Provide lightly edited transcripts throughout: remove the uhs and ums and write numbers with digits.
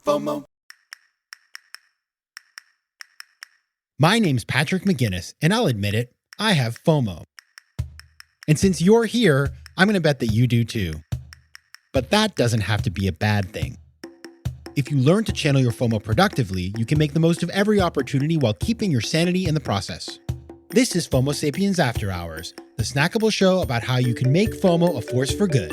FOMO. My name's Patrick McGinnis, and I'll admit it, I have FOMO. And since you're here, I'm going to bet that you do too. But that doesn't have to be a bad thing. If you learn to channel your FOMO productively, you can make the most of every opportunity while keeping your sanity in the process. This is FOMO Sapiens After Hours, the snackable show about how you can make FOMO a force for good.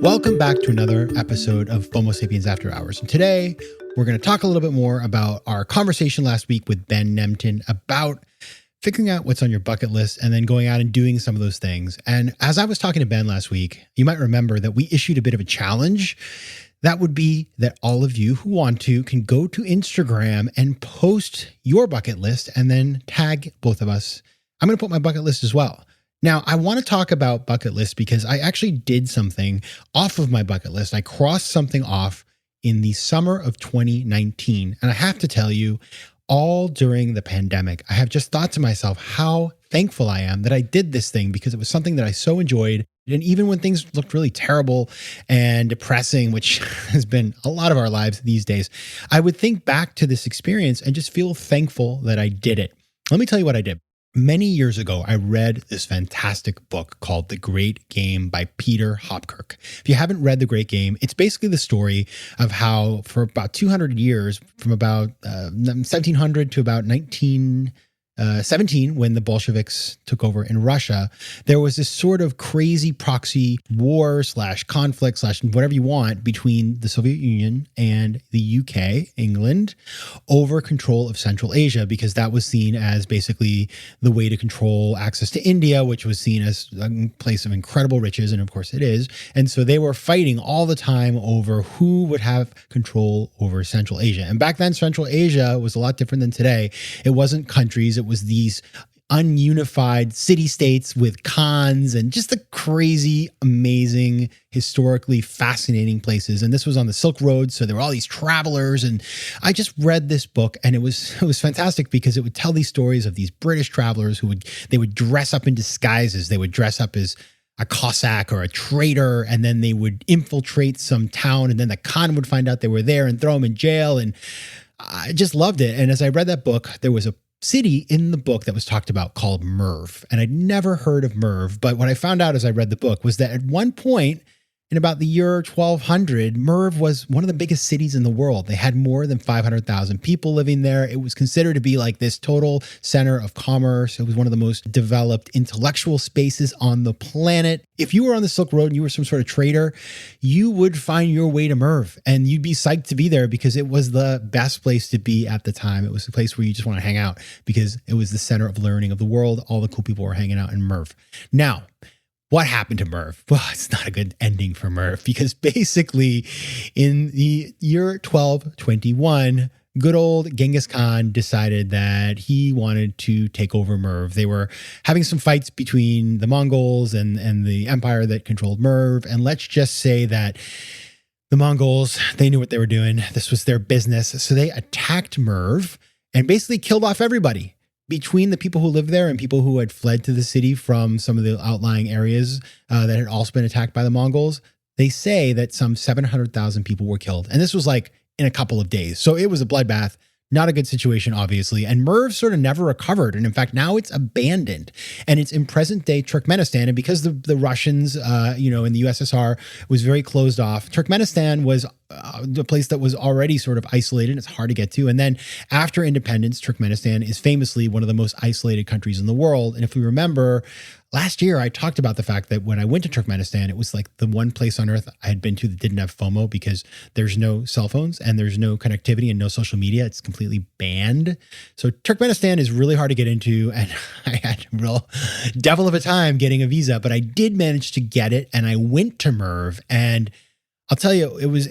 Welcome back to another episode of FOMO Sapiens After Hours. And today, we're going to talk a little bit more about our conversation last week with Ben Nemtin about figuring out what's on your bucket list and then going out and doing some of those things. And as I was talking to Ben last week, you might remember that we issued a bit of a challenge. That would be that all of you who want to can go to Instagram and post your bucket list and then tag both of us. I'm going to put my bucket list as well. Now, I want to talk about bucket lists because I actually did something off of my bucket list. I crossed something off in the summer of 2019. And I have to tell you, all during the pandemic, I have just thought to myself how thankful I am that I did this thing because it was something that I so enjoyed. And even when things looked really terrible and depressing, which has been a lot of our lives these days, I would think back to this experience and just feel thankful that I did it. Let me tell you what I did. Many years ago, I read this fantastic book called The Great Game by Peter Hopkirk. If you haven't read The Great Game, it's basically the story of how for about 200 years, from about 1700 to about 1917, when the Bolsheviks took over in Russia, there was this sort of crazy proxy war / conflict / whatever you want between the Soviet Union and the UK, England, over control of Central Asia, because that was seen as basically the way to control access to India, which was seen as a place of incredible riches. And of course it is. And so they were fighting all the time over who would have control over Central Asia. And back then, Central Asia was a lot different than today. It wasn't countries. It was these ununified city-states with khans and just the crazy, amazing, historically fascinating places. And this was on the Silk Road, so there were all these travelers. And I just read this book, and it was fantastic because it would tell these stories of these British travelers who would dress up in disguises. They would dress up as a Cossack or a traitor, and then they would infiltrate some town, and then the Khan would find out they were there and throw them in jail. And I just loved it. And as I read that book, there was a city in the book that was talked about called Merv. And I'd never heard of Merv, but what I found out as I read the book was that at one point in about the year 1200, Merv was one of the biggest cities in the world. They had more than 500,000 people living there. It was considered to be like this total center of commerce. It was one of the most developed intellectual spaces on the planet. If you were on the Silk Road and you were some sort of trader, you would find your way to Merv, and you'd be psyched to be there because it was the best place to be at the time. It was a place where you just want to hang out because it was the center of learning of the world. All the cool people were hanging out in Merv. Now, what happened to Merv? Well, it's not a good ending for Merv because basically in the year 1221, good old Genghis Khan decided that he wanted to take over Merv. They were having some fights between the Mongols and the empire that controlled Merv. And let's just say that the Mongols, they knew what they were doing. This was their business. So they attacked Merv and basically killed off everybody. Between the people who lived there and people who had fled to the city from some of the outlying areas that had also been attacked by the Mongols, they say that some 700,000 people were killed. And this was like in a couple of days. So it was a bloodbath. Not a good situation, obviously. And Merv sort of never recovered. And in fact, now it's abandoned. And it's in present day Turkmenistan. And because the Russians, in the USSR was very closed off, Turkmenistan was the place that was already sort of isolated. It's hard to get to. And then after independence, Turkmenistan is famously one of the most isolated countries in the world. And if we remember, last year, I talked about the fact that when I went to Turkmenistan, it was like the one place on earth I had been to that didn't have FOMO because there's no cell phones and there's no connectivity and no social media. It's completely banned. So Turkmenistan is really hard to get into. And I had a real devil of a time getting a visa, but I did manage to get it. And I went to Merv, and I'll tell you, it was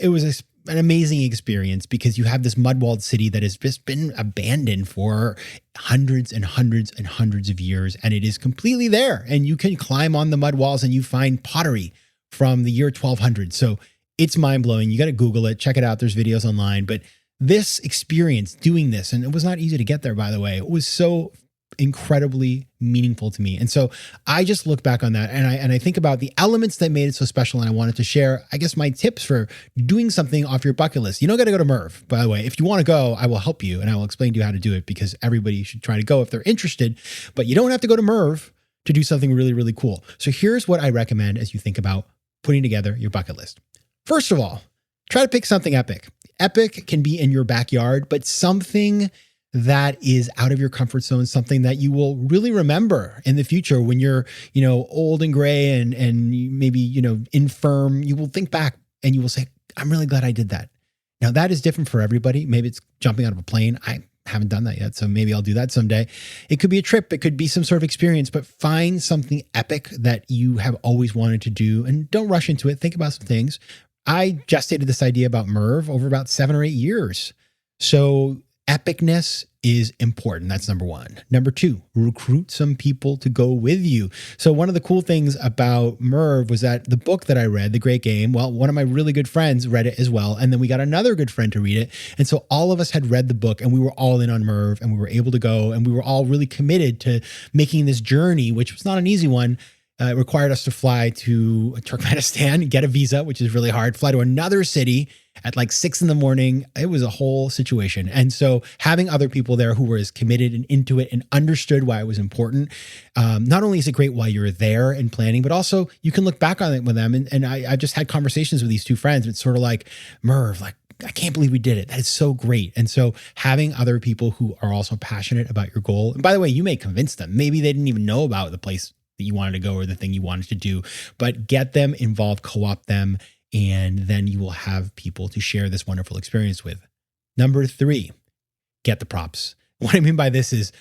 an amazing experience because you have this mud-walled city that has just been abandoned for hundreds and hundreds and hundreds of years, and it is completely there. And you can climb on the mud walls and you find pottery from the year 1200. So it's mind-blowing. You got to Google it, check it out. There's videos online. But this experience doing this, and it was not easy to get there, by the way, it was so incredibly meaningful to me. And so I just look back on that and I think about the elements that made it so special. And I wanted to share, I guess, my tips for doing something off your bucket list. You don't got to go to Merv, by the way. If you want to go, I will help you and I will explain to you how to do it, because everybody should try to go if they're interested, but you don't have to go to Merv to do something really, really cool. So here's what I recommend as you think about putting together your bucket list. First of all, try to pick something epic. Epic can be in your backyard, but something that is out of your comfort zone, something that you will really remember in the future when you're, old and gray and maybe, infirm. You will think back and you will say, I'm really glad I did that. Now that is different for everybody. Maybe it's jumping out of a plane. I haven't done that yet, so maybe I'll do that someday. It could be a trip. It could be some sort of experience, but find something epic that you have always wanted to do and don't rush into it. Think about some things. I gestated this idea about Merv over about 7 or 8 years. So epicness is important. That's number one. Number two, recruit some people to go with you. So one of the cool things about Merv was that the book that I read, The Great Game, well, one of my really good friends read it as well. And then we got another good friend to read it. And so all of us had read the book and we were all in on Merv and we were able to go and we were all really committed to making this journey, which was not an easy one. It required us to fly to Turkmenistan, get a visa, which is really hard, fly to another city at like 6 a.m. It was a whole situation. And so having other people there who were as committed and into it and understood why it was important, not only is it great while you're there and planning, but also you can look back on it with them. And I just had conversations with these two friends. It's sort of like, Merv, like, I can't believe we did it. That is so great. And so having other people who are also passionate about your goal, and by the way, you may convince them. Maybe they didn't even know about the place that you wanted to go or the thing you wanted to do, but get them involved, co-opt them, and then you will have people to share this wonderful experience with. Number 3, get the props. What I mean by this is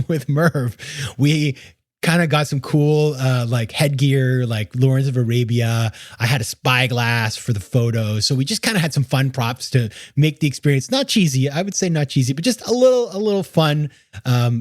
with Merv, we kind of got some cool like headgear, like Lawrence of Arabia. I had a spyglass for the photos. So we just kind of had some fun props to make the experience not cheesy. I would say not cheesy, but just a little fun.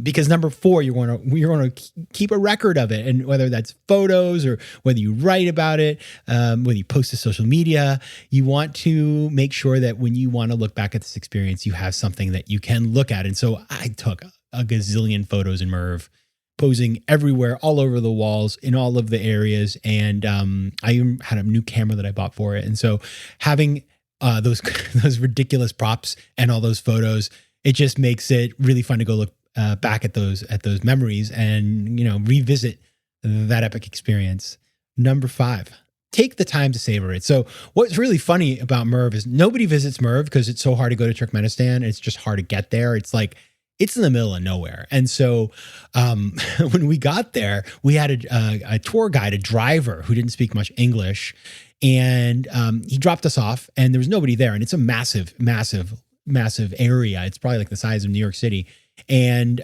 Because number 4, you're going to keep a record of it. And whether that's photos or whether you write about it, whether you post to social media, you want to make sure that when you want to look back at this experience, you have something that you can look at. And so I took a gazillion photos in Merv, posing everywhere, all over the walls, in all of the areas. And I even had a new camera that I bought for it. And so having those ridiculous props and all those photos, it just makes it really fun to go look back at those memories and, revisit that epic experience. Number 5, take the time to savor it. So what's really funny about Merv is nobody visits Merv because it's so hard to go to Turkmenistan. It's just hard to get there. It's like, it's in the middle of nowhere. And so when we got there, we had a tour guide, a driver who didn't speak much English. And he dropped us off and there was nobody there. And it's a massive, massive, massive area. It's probably like the size of New York City. And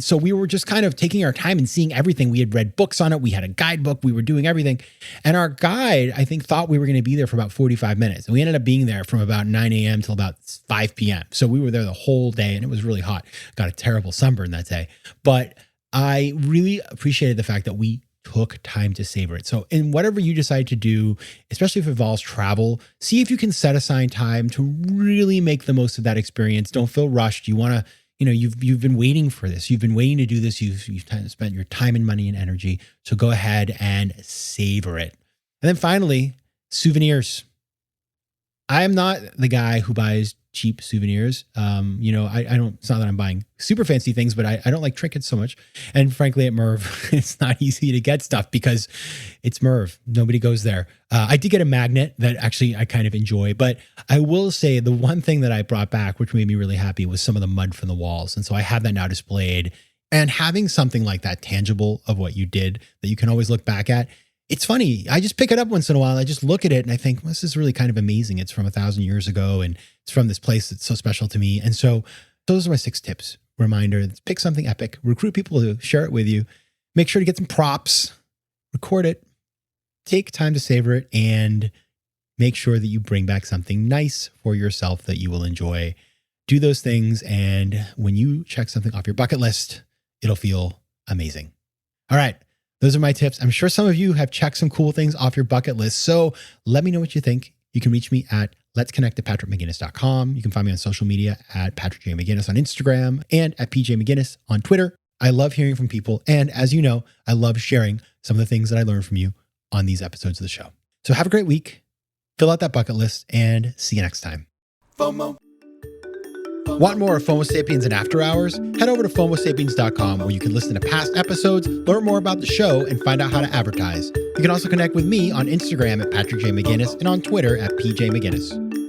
so we were just kind of taking our time and seeing everything. We had read books on it. We had a guidebook. We were doing everything. And our guide, I think, thought we were going to be there for about 45 minutes. And we ended up being there from about 9 a.m. till about 5 p.m. So we were there the whole day and it was really hot. Got a terrible sunburn that day. But I really appreciated the fact that we took time to savor it. So in whatever you decide to do, especially if it involves travel, see if you can set aside time to really make the most of that experience. Don't feel rushed. You want to, you've been waiting for this. You've been waiting to do this. You've spent your time and money and energy. So go ahead and savor it. And then finally, souvenirs. I am not the guy who buys cheap souvenirs. I don't, it's not that I'm buying super fancy things, but I don't like trinkets so much. And frankly, at Merv, it's not easy to get stuff because it's Merv. Nobody goes there. I did get a magnet that actually I kind of enjoy, but I will say the one thing that I brought back, which made me really happy, was some of the mud from the walls. And so I have that now displayed, and having something like that tangible of what you did that you can always look back at. It's funny. I just pick it up once in a while. I just look at it and I think, well, this is really kind of amazing. It's from 1,000 years ago and it's from this place that's so special to me. And so those are my 6 tips. Reminder, pick something epic, recruit people to share it with you, make sure to get some props, record it, take time to savor it, and make sure that you bring back something nice for yourself that you will enjoy. Do those things. And when you check something off your bucket list, it'll feel amazing. All right. Those are my tips. I'm sure some of you have checked some cool things off your bucket list. So let me know what you think. You can reach me at let's connect at patrickmcginnis.com. You can find me on social media at Patrick J. McGinnis on Instagram and at PJ McGinnis on Twitter. I love hearing from people. And as you know, I love sharing some of the things that I learned from you on these episodes of the show. So have a great week. Fill out that bucket list and see you next time. FOMO. Want more of FOMO Sapiens and After Hours? Head over to FOMOSapiens.com where you can listen to past episodes, learn more about the show, and find out how to advertise. You can also connect with me on Instagram at Patrick J. McGinnis and on Twitter at PJ McGinnis.